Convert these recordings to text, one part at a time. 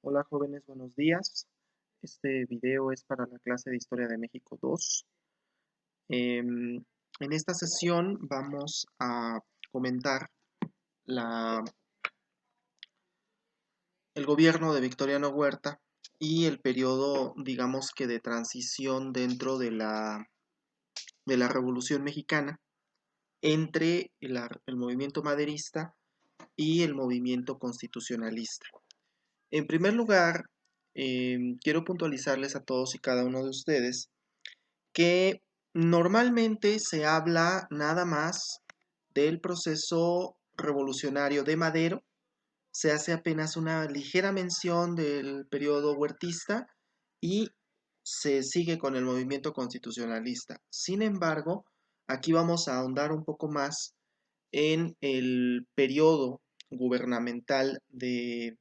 Hola jóvenes, buenos días. Este video es para la clase de Historia de México 2. En esta sesión vamos a comentar la- el gobierno de Victoriano Huerta y el periodo, digamos que de transición dentro de la Revolución Mexicana entre el movimiento maderista y el movimiento constitucionalista. En primer lugar, quiero puntualizarles a todos y cada uno de ustedes que normalmente se habla nada más del proceso revolucionario de Madero, se hace apenas una ligera mención del periodo huertista y se sigue con el movimiento constitucionalista. Sin embargo, aquí vamos a ahondar un poco más en el periodo gubernamental de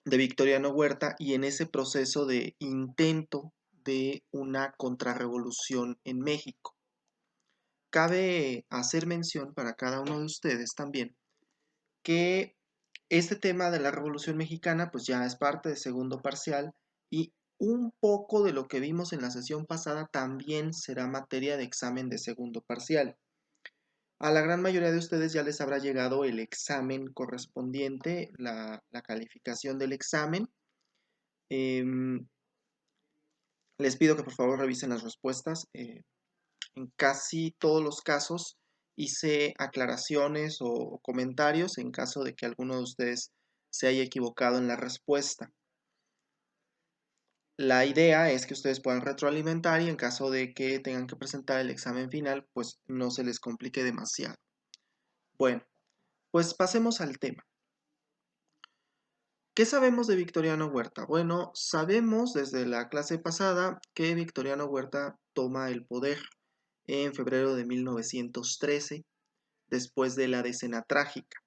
Victoriano Huerta y en ese proceso de intento de una contrarrevolución en México. Cabe hacer mención para cada uno de ustedes también que este tema de la Revolución Mexicana pues ya es parte de segundo parcial y un poco de lo que vimos en la sesión pasada también será materia de examen de segundo parcial. A la gran mayoría de ustedes ya les habrá llegado el examen correspondiente, la calificación del examen. Les pido que por favor revisen las respuestas. En casi todos los casos hice aclaraciones o comentarios en caso de que alguno de ustedes se haya equivocado en la respuesta. La idea es que ustedes puedan retroalimentar y en caso de que tengan que presentar el examen final, pues no se les complique demasiado. Bueno, pues pasemos al tema. ¿Qué sabemos de Victoriano Huerta? Bueno, sabemos desde la clase pasada que Victoriano Huerta toma el poder en febrero de 1913, después de la Decena Trágica.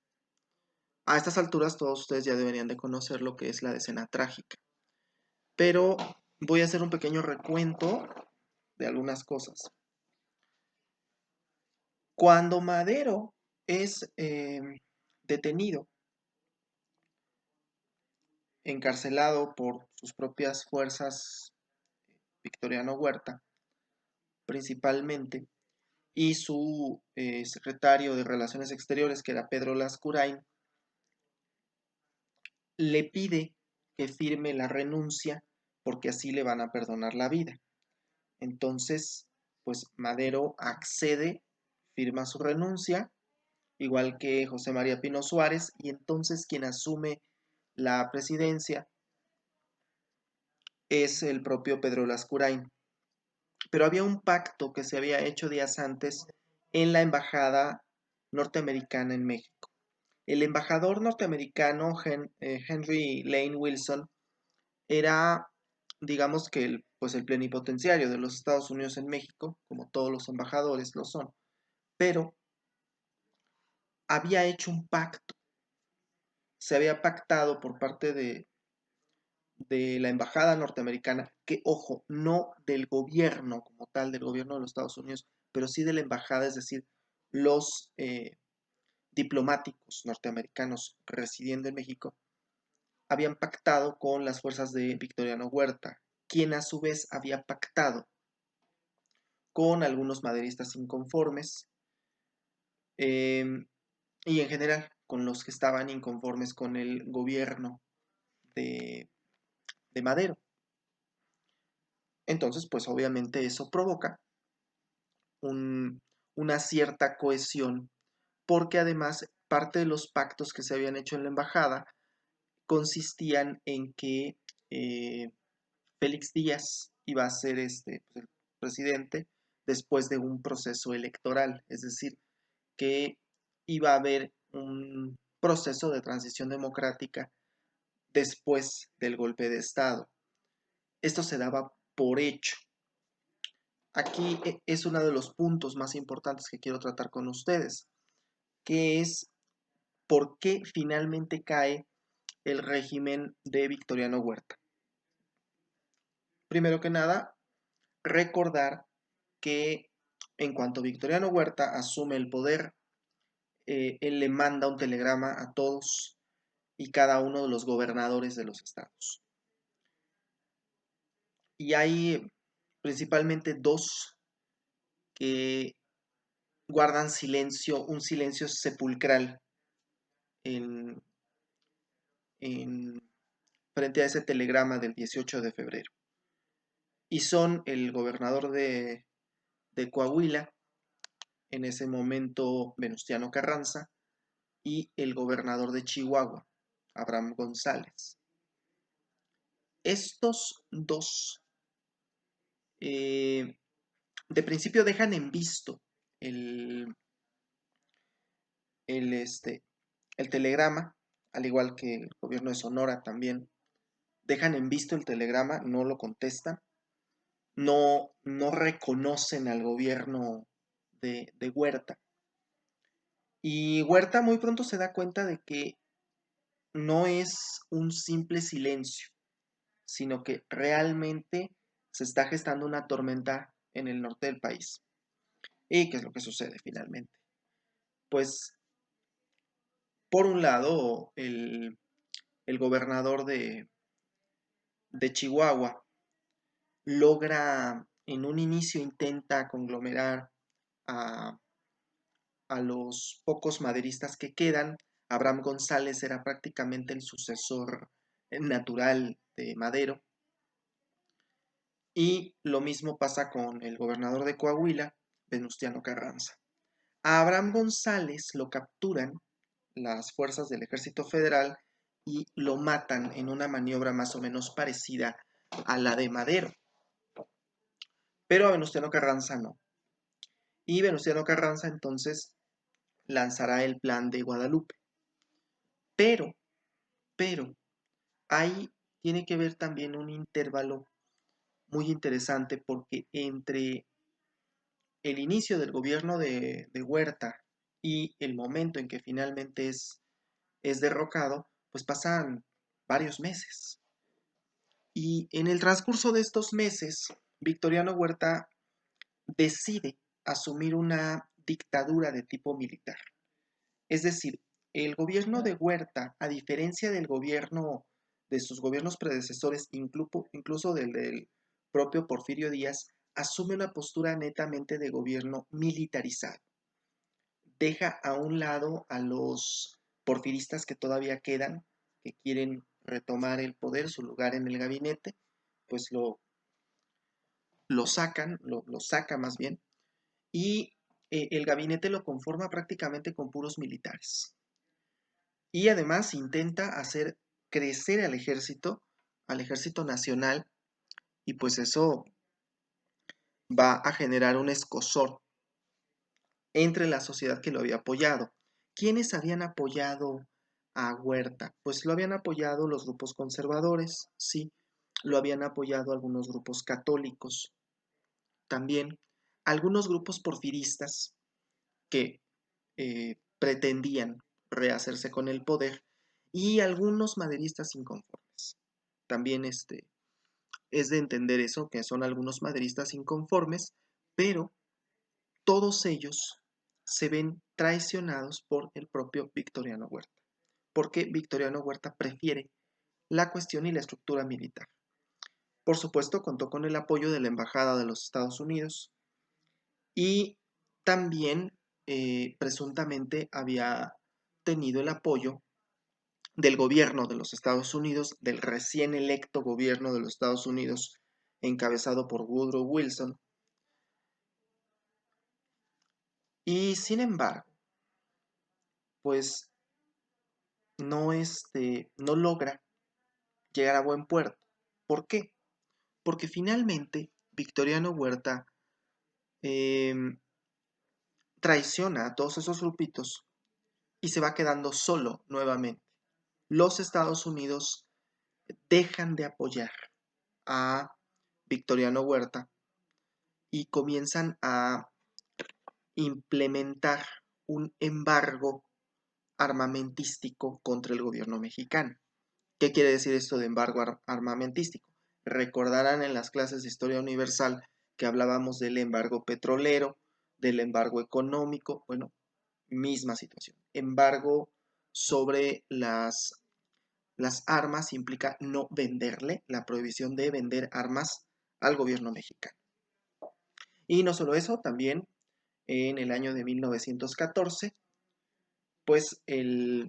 A estas alturas todos ustedes ya deberían de conocer lo que es la Decena Trágica, pero voy a hacer un pequeño recuento de algunas cosas. Cuando Madero es detenido, encarcelado por sus propias fuerzas, Victoriano Huerta principalmente, y su secretario de Relaciones Exteriores, que era Pedro Lascurain, le pide que firme la renuncia porque así le van a perdonar la vida. Entonces, pues Madero accede, firma su renuncia, igual que José María Pino Suárez, y entonces quien asume la presidencia es el propio Pedro Lascurain. Pero había un pacto que se había hecho días antes en la embajada norteamericana en México. El embajador norteamericano Henry Lane Wilson era, digamos que pues el plenipotenciario de los Estados Unidos en México, como todos los embajadores lo son, pero había hecho un pacto, se había pactado por parte de la embajada norteamericana, que ojo, no del gobierno como tal, del gobierno de los Estados Unidos, pero sí de la embajada, es decir, los diplomáticos norteamericanos residiendo en México, habían pactado con las fuerzas de Victoriano Huerta, quien a su vez había pactado con algunos maderistas inconformes y en general con los que estaban inconformes con el gobierno de, de Madero. Entonces, pues obviamente eso provoca una cierta cohesión, porque además parte de los pactos que se habían hecho en la embajada consistían en que Félix Díaz iba a ser pues, el presidente después de un proceso electoral, es decir, que iba a haber un proceso de transición democrática después del golpe de Estado. Esto se daba por hecho. Aquí es uno de los puntos más importantes que quiero tratar con ustedes, que es por qué finalmente cae el régimen de Victoriano Huerta. Primero que nada, recordar que en cuanto Victoriano Huerta asume el poder, él le manda un telegrama a todos y cada uno de los gobernadores de los estados. Y hay principalmente dos que guardan silencio, un silencio sepulcral en, en frente a ese telegrama del 18 de febrero. Y son el gobernador de Coahuila, en ese momento Venustiano Carranza, y el gobernador de Chihuahua, Abraham González. Estos dos, de principio, dejan en visto el, el, este, el telegrama, al igual que el gobierno de Sonora también, dejan en visto el telegrama, no lo contestan, no reconocen al gobierno de Huerta. Y Huerta muy pronto se da cuenta de que no es un simple silencio, sino que realmente se está gestando una tormenta en el norte del país. ¿Y qué es lo que sucede finalmente? Pues, por un lado, el gobernador de Chihuahua logra, en un inicio intenta conglomerar a, a los pocos maderistas que quedan. Abraham González era prácticamente el sucesor natural de Madero. Y lo mismo pasa con el gobernador de Coahuila, Venustiano Carranza. A Abraham González lo capturan las fuerzas del Ejército Federal y lo matan en una maniobra más o menos parecida a la de Madero. Pero a Venustiano Carranza no. Y Venustiano Carranza entonces lanzará el plan de Guadalupe. Pero, ahí tiene que ver también un intervalo muy interesante, porque entre el inicio del gobierno de Huerta y el momento en que finalmente es derrocado, pues pasan varios meses. Y en el transcurso de estos meses, Victoriano Huerta decide asumir una dictadura de tipo militar. Es decir, el gobierno de Huerta, a diferencia del gobierno de sus gobiernos predecesores, incluso del propio Porfirio Díaz, asume una postura netamente de gobierno militarizado. Deja a un lado a los porfiristas que todavía quedan, que quieren retomar el poder, su lugar en el gabinete, pues lo sacan, lo saca más bien, y el gabinete lo conforma prácticamente con puros militares. Y además intenta hacer crecer al ejército nacional, y pues eso va a generar un escozor entre la sociedad que lo había apoyado. ¿Quiénes habían apoyado a Huerta? Pues lo habían apoyado los grupos conservadores, sí, lo habían apoyado algunos grupos católicos, también algunos grupos porfiristas que pretendían rehacerse con el poder, y algunos maderistas inconformes. También es de entender eso, que son algunos maderistas inconformes, pero todos ellos se ven traicionados por el propio Victoriano Huerta, porque Victoriano Huerta prefiere la cuestión y la estructura militar. Por supuesto, contó con el apoyo de la Embajada de los Estados Unidos, y también presuntamente había tenido el apoyo del gobierno de los Estados Unidos, del recién electo gobierno de los Estados Unidos, encabezado por Woodrow Wilson. Y sin embargo, pues no logra llegar a buen puerto. ¿Por qué? Porque finalmente Victoriano Huerta eh, traiciona a todos esos grupitos y se va quedando solo nuevamente. Los Estados Unidos dejan de apoyar a Victoriano Huerta y comienzan a implementar un embargo armamentístico contra el gobierno mexicano. ¿Qué quiere decir esto de embargo armamentístico? Recordarán en las clases de historia universal que hablábamos del embargo petrolero, del embargo económico, bueno, misma situación. Embargo sobre las las armas implica no venderle, la prohibición de vender armas al gobierno mexicano. Y no solo eso, también en el año de 1914, pues el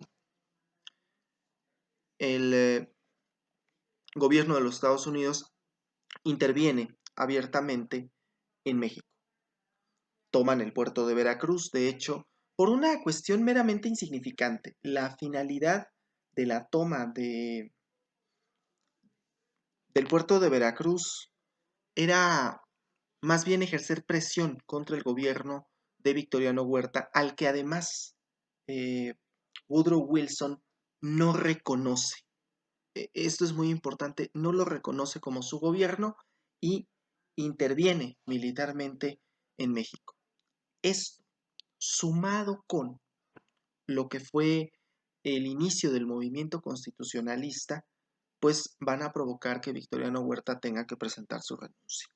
gobierno de los Estados Unidos interviene abiertamente en México. Toman el puerto de Veracruz, de hecho, por una cuestión meramente insignificante. La finalidad de la toma del puerto de Veracruz era más bien ejercer presión contra el gobierno de Victoriano Huerta, al que además eh, Woodrow Wilson no reconoce. Esto es muy importante, no lo reconoce como su gobierno y interviene militarmente en México. Esto, sumado con lo que fue el inicio del movimiento constitucionalista, pues van a provocar que Victoriano Huerta tenga que presentar su renuncia.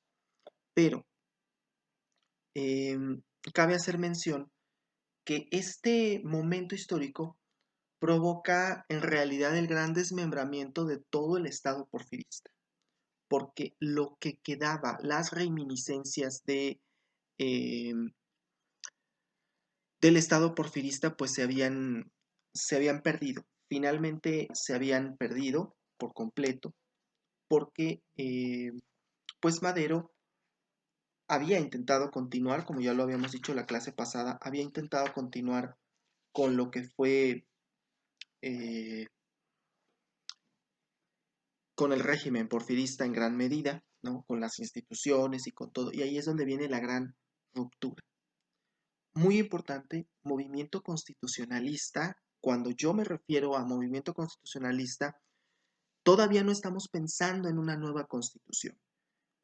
Pero eh, cabe hacer mención que este momento histórico provoca en realidad el gran desmembramiento de todo el Estado porfirista, porque lo que quedaba, las reminiscencias eh, del Estado porfirista, pues se habían perdido. Finalmente se habían perdido por completo, porque pues Madero había intentado continuar, como ya lo habíamos dicho la clase pasada, había intentado continuar con lo que fue eh, con el régimen porfirista en gran medida, ¿no? Con las instituciones y con todo. Y ahí es donde viene la gran ruptura. Muy importante, movimiento constitucionalista. Cuando yo me refiero a movimiento constitucionalista, todavía no estamos pensando en una nueva constitución.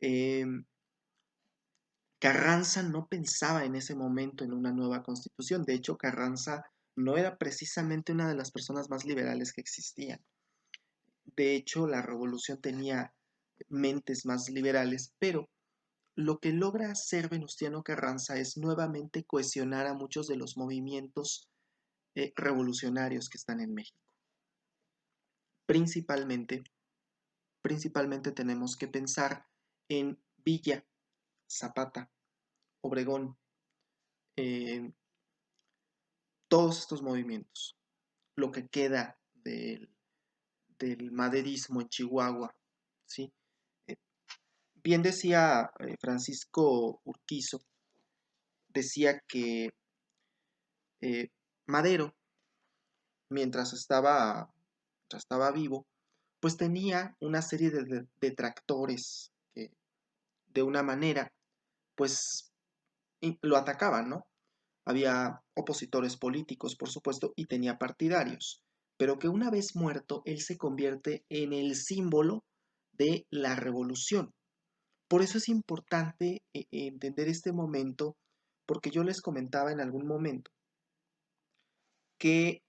Eh, Carranza no pensaba en ese momento en una nueva constitución. De hecho, Carranza no era precisamente una de las personas más liberales que existían. De hecho, la revolución tenía mentes más liberales, pero lo que logra hacer Venustiano Carranza es nuevamente cohesionar a muchos de los movimientos revolucionarios que están en México. Principalmente, principalmente tenemos que pensar en Villa, Zapata, Obregón, eh, todos estos movimientos, lo que queda del maderismo en Chihuahua, ¿sí? Eh, Bien decía Francisco Urquizo, decía que Madero, mientras estaba vivo, pues tenía una serie de detractores que de una manera, pues lo atacaban, ¿no? Había opositores políticos, por supuesto, y tenía partidarios, pero que una vez muerto, él se convierte en el símbolo de la revolución. Por eso es importante entender este momento, porque yo les comentaba en algún momento que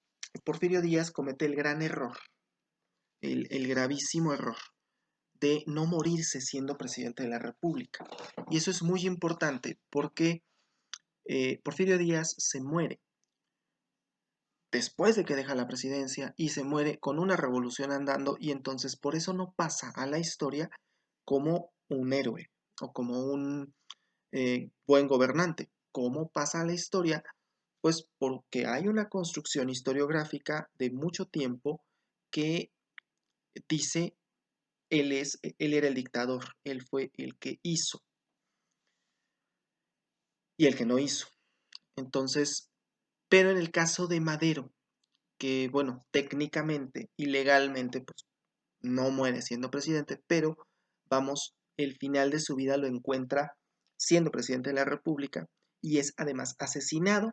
Porfirio Díaz comete el gran error, el gravísimo error de no morirse siendo presidente de la República. Y eso es muy importante porque Porfirio Díaz se muere después de que deja la presidencia y se muere con una revolución andando y entonces por eso no pasa a la historia como un héroe o como un buen gobernante. ¿Cómo pasa a la historia? Pues porque hay una construcción historiográfica de mucho tiempo que dice él era el dictador, él fue el que hizo y el que no hizo. Entonces, pero en el caso de Madero, que bueno, técnicamente y legalmente, pues no muere siendo presidente, pero vamos, el final de su vida lo encuentra siendo presidente de la República y es además asesinado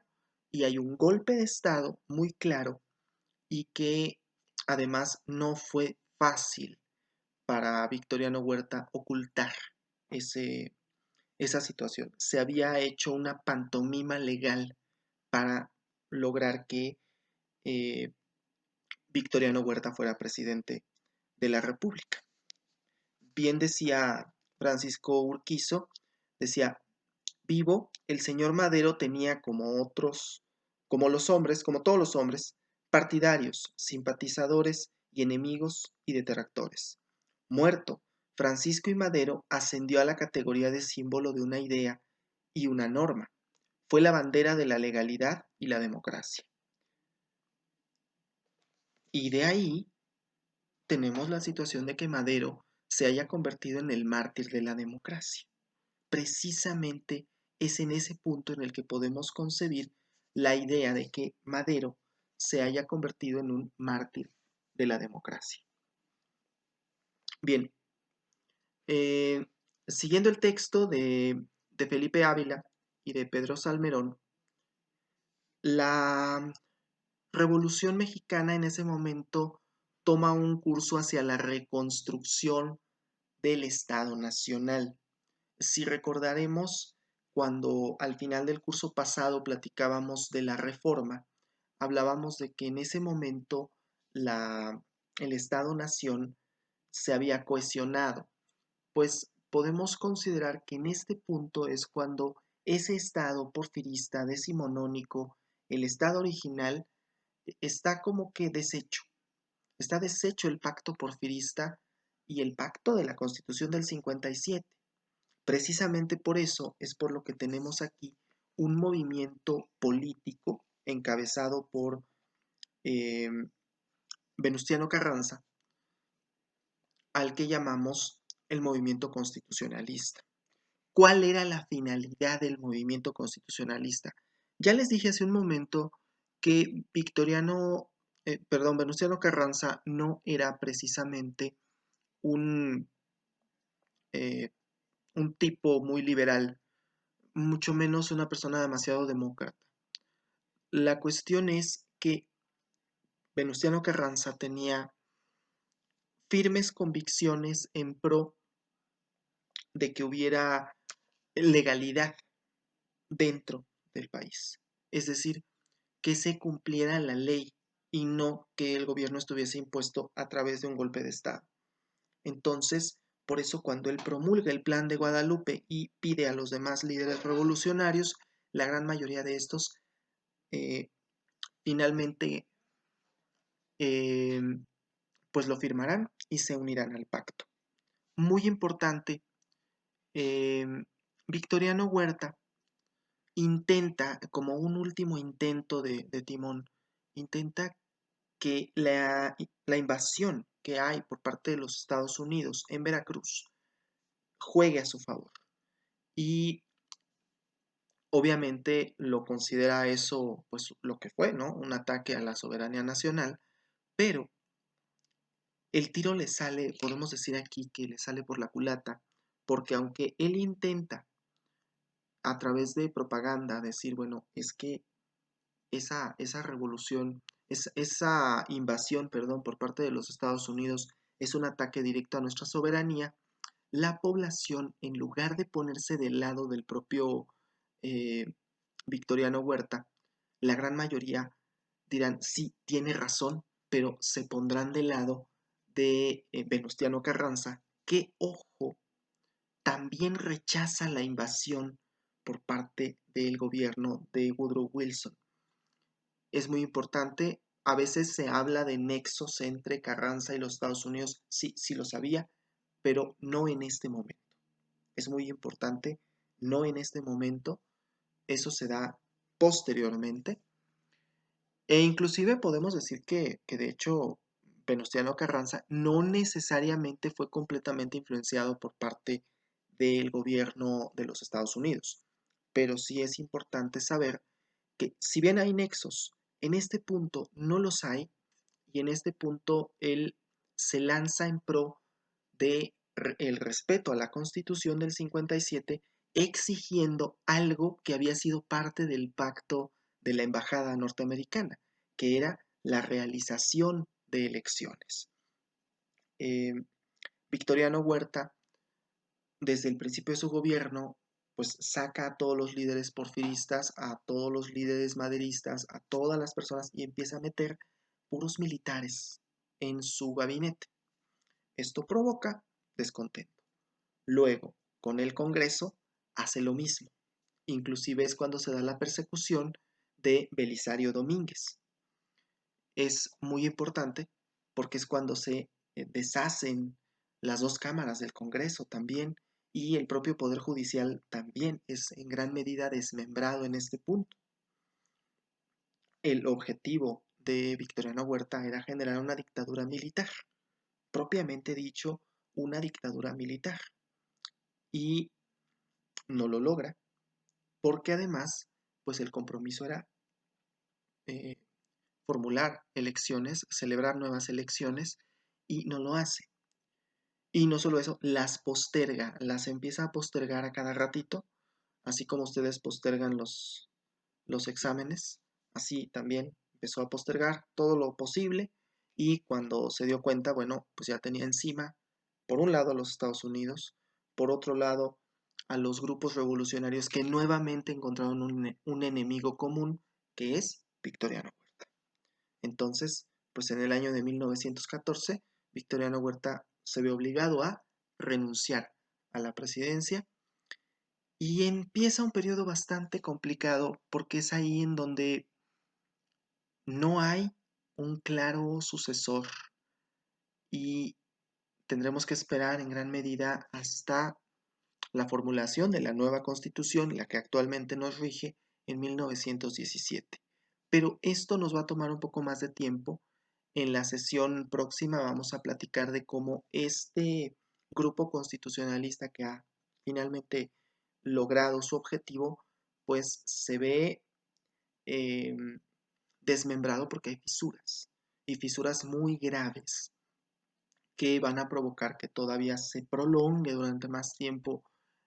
y hay un golpe de Estado muy claro y que además no fue fácil para Victoriano Huerta ocultar ese, esa situación. Se había hecho una pantomima legal para lograr que eh, Victoriano Huerta fuera presidente de la República. Bien decía Francisco Urquizo, decía, vivo, el señor Madero tenía como otros, como los hombres, como todos los hombres, partidarios, simpatizadores y enemigos y detractores. Muerto, Francisco I. Madero ascendió a la categoría de símbolo de una idea y una norma. Fue la bandera de la legalidad y la democracia. Y de ahí tenemos la situación de que Madero se haya convertido en el mártir de la democracia. Precisamente es en ese punto en el que podemos concebir la idea de que Madero se haya convertido en un mártir de la democracia. Bien, eh, siguiendo el texto de Felipe Ávila y de Pedro Salmerón, la Revolución Mexicana en ese momento toma un curso hacia la reconstrucción del Estado Nacional. Si recordaremos, cuando al final del curso pasado platicábamos de la reforma, hablábamos de que en ese momento el Estado-Nación se había cohesionado, pues podemos considerar que en este punto es cuando ese Estado porfirista decimonónico, el Estado original, está como que deshecho. Está deshecho el pacto porfirista y el pacto de la Constitución del 57. Precisamente por eso es por lo que tenemos aquí un movimiento político encabezado por eh, Venustiano Carranza, al que llamamos el movimiento constitucionalista. ¿Cuál era la finalidad del movimiento constitucionalista? Ya les dije hace un momento que Venustiano Carranza no era precisamente un, eh, un tipo muy liberal, mucho menos una persona demasiado demócrata. La cuestión es que Venustiano Carranza tenía firmes convicciones en pro de que hubiera legalidad dentro del país. Es decir, que se cumpliera la ley y no que el gobierno estuviese impuesto a través de un golpe de Estado. Entonces, por eso cuando él promulga el Plan de Guadalupe y pide a los demás líderes revolucionarios, la gran mayoría de estos eh, finalmente eh, pues lo firmarán y se unirán al pacto. Muy importante, eh, Victoriano Huerta intenta, como un último intento de timón, intenta que la invasión que hay por parte de los Estados Unidos en Veracruz juegue a su favor. Y obviamente lo considera eso, pues lo que fue, ¿no? Un ataque a la soberanía nacional, pero el tiro le sale, podemos decir aquí que le sale por la culata, porque aunque él intenta a través de propaganda decir, bueno, es que esa revolución, esa invasión, perdón, por parte de los Estados Unidos es un ataque directo a nuestra soberanía, la población, en lugar de ponerse del lado del propio eh, Victoriano Huerta, la gran mayoría dirán, sí, tiene razón, pero se pondrán del lado de Venustiano Carranza, que, ojo, también rechaza la invasión por parte del gobierno de Woodrow Wilson. Es muy importante, a veces se habla de nexos entre Carranza y los Estados Unidos, sí, sí lo sabía, pero no en este momento. Es muy importante, no en este momento, eso se da posteriormente, e inclusive podemos decir que de hecho Venustiano Carranza no necesariamente fue completamente influenciado por parte del gobierno de los Estados Unidos, pero sí es importante saber que si bien hay nexos, en este punto no los hay y en este punto él se lanza en pro de el respeto a la Constitución del 57, exigiendo algo que había sido parte del pacto de la embajada norteamericana, que era la realización de elecciones. Eh, Victoriano Huerta, desde el principio de su gobierno, pues saca a todos los líderes porfiristas, a todos los líderes maderistas, a todas las personas y empieza a meter puros militares en su gabinete. Esto provoca descontento. Luego, con el Congreso, hace lo mismo. Inclusive es cuando se da la persecución de Belisario Domínguez. Es muy importante porque es cuando se deshacen las dos cámaras del Congreso también, y el propio Poder Judicial también es en gran medida desmembrado en este punto. El objetivo de Victoriano Huerta era generar una dictadura militar, propiamente dicho, una dictadura militar, y no lo logra, porque además, pues el compromiso era eh, formular elecciones, celebrar nuevas elecciones, y no lo hace. Y no solo eso, las posterga, las empieza a postergar a cada ratito, así como ustedes postergan los exámenes, así también empezó a postergar todo lo posible, y cuando se dio cuenta, bueno, pues ya tenía encima, por un lado a los Estados Unidos, por otro lado a los grupos revolucionarios que nuevamente encontraron un enemigo común, que es Victoriano Huerta. Entonces, pues en el año de 1914, Victoriano Huerta se ve obligado a renunciar a la presidencia, y empieza un periodo bastante complicado porque es ahí en donde no hay un claro sucesor, y tendremos que esperar en gran medida hasta la formulación de la nueva constitución, la que actualmente nos rige, en 1917. Pero esto nos va a tomar un poco más de tiempo. En la sesión próxima vamos a platicar de cómo este grupo constitucionalista que ha finalmente logrado su objetivo, pues se ve eh, desmembrado porque hay fisuras, y fisuras muy graves que van a provocar que todavía se prolongue durante más tiempo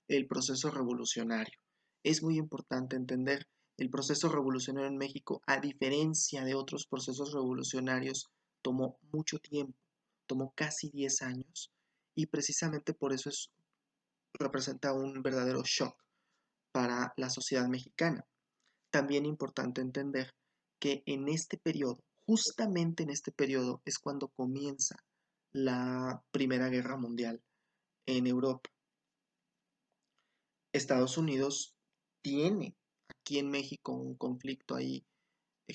el proceso revolucionario. Es muy importante entender, el proceso revolucionario en México, a diferencia de otros procesos revolucionarios, tomó mucho tiempo, tomó casi 10 años, y precisamente por eso representa un verdadero shock para la sociedad mexicana. También importante entender que en este periodo, justamente en este periodo, es cuando comienza la Primera Guerra Mundial en Europa. Estados Unidos tiene aquí en México un conflicto ahí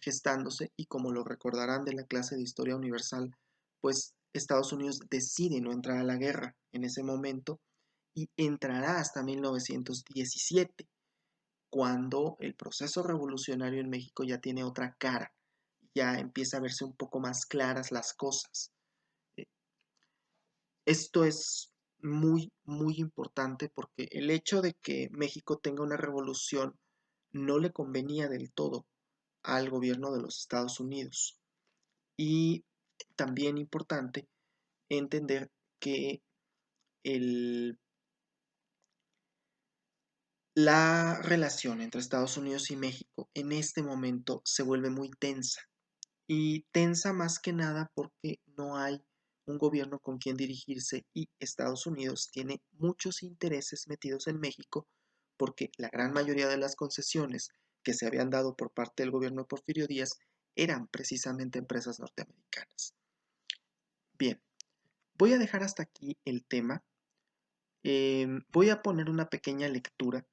gestándose, y como lo recordarán de la clase de Historia Universal, pues Estados Unidos decide no entrar a la guerra en ese momento, y entrará hasta 1917, cuando el proceso revolucionario en México ya tiene otra cara, ya empieza a verse un poco más claras las cosas. Eh, Esto es muy, muy importante porque el hecho de que México tenga una revolución no le convenía del todo al gobierno de los Estados Unidos. Y también importante entender que el, la relación entre Estados Unidos y México en este momento se vuelve muy tensa. Y tensa más que nada porque no hay un gobierno con quien dirigirse, y Estados Unidos tiene muchos intereses metidos en México, porque la gran mayoría de las concesiones que se habían dado por parte del gobierno de Porfirio Díaz eran precisamente empresas norteamericanas. Bien, voy a dejar hasta aquí el tema. Voy a poner una pequeña lectura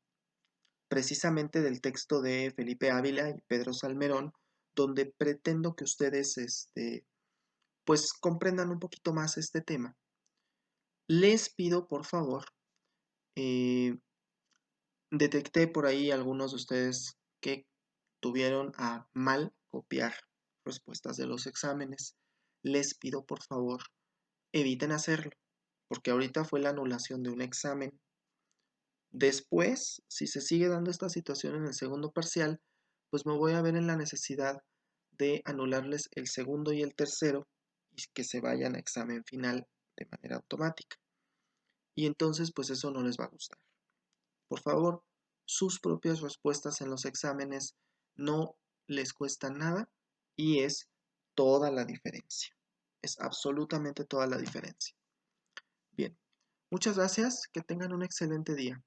precisamente del texto de Felipe Ávila y Pedro Salmerón, donde pretendo que ustedes pues comprendan un poquito más este tema. Les pido por favor, eh, detecté por ahí algunos de ustedes que tuvieron a mal copiar respuestas de los exámenes. Les pido por favor, eviten hacerlo, porque ahorita fue la anulación de un examen. Después, si se sigue dando esta situación en el segundo parcial, pues me voy a ver en la necesidad de anularles el segundo y el tercero, y que se vayan a examen final de manera automática. Y entonces, pues eso no les va a gustar. Por favor, sus propias respuestas en los exámenes no les cuesta nada, y es toda la diferencia. Es absolutamente toda la diferencia. Bien, muchas gracias, que tengan un excelente día.